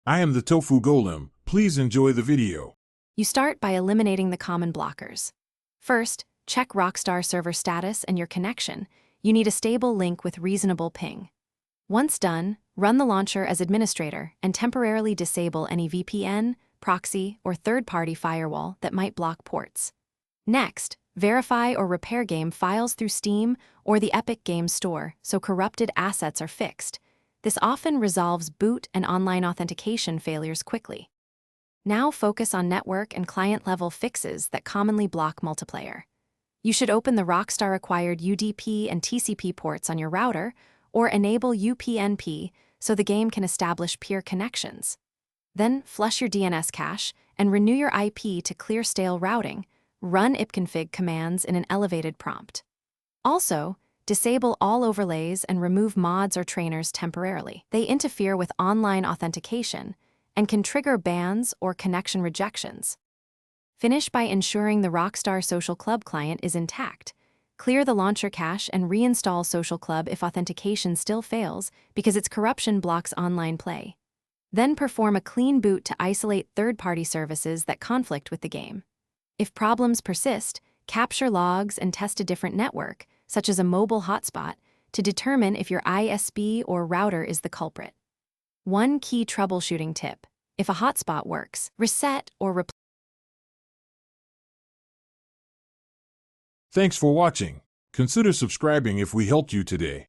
I am the Tofu Golem. Please enjoy the video. You start by eliminating the common blockers. First, check Rockstar server status and your connection. You need a stable link with reasonable ping. Once done, run the launcher as administrator and temporarily disable any VPN, proxy, or third-party firewall that might block ports. Next, verify or repair game files through Steam or the Epic Games Store so corrupted assets are fixed. This often resolves boot and online authentication failures quickly. Now focus on network and client-level fixes that commonly block multiplayer. You should open the Rockstar-acquired UDP and TCP ports on your router or enable UPnP so the game can establish peer connections. Then flush your DNS cache and renew your IP to clear stale routing. Run ipconfig commands in an elevated prompt. Also, disable all overlays and remove mods or trainers temporarily. They interfere with online authentication and can trigger bans or connection rejections. Finish by ensuring the Rockstar Social Club client is intact. Clear the launcher cache and reinstall Social Club if authentication still fails because its corruption blocks online play. Then perform a clean boot to isolate third-party services that conflict with the game. If problems persist, capture logs and test a different network, such as a mobile hotspot, to determine if your ISP or router is the culprit. One key troubleshooting tip: if a hotspot works, reset or replace. Thanks for watching. Consider subscribing if we helped you today.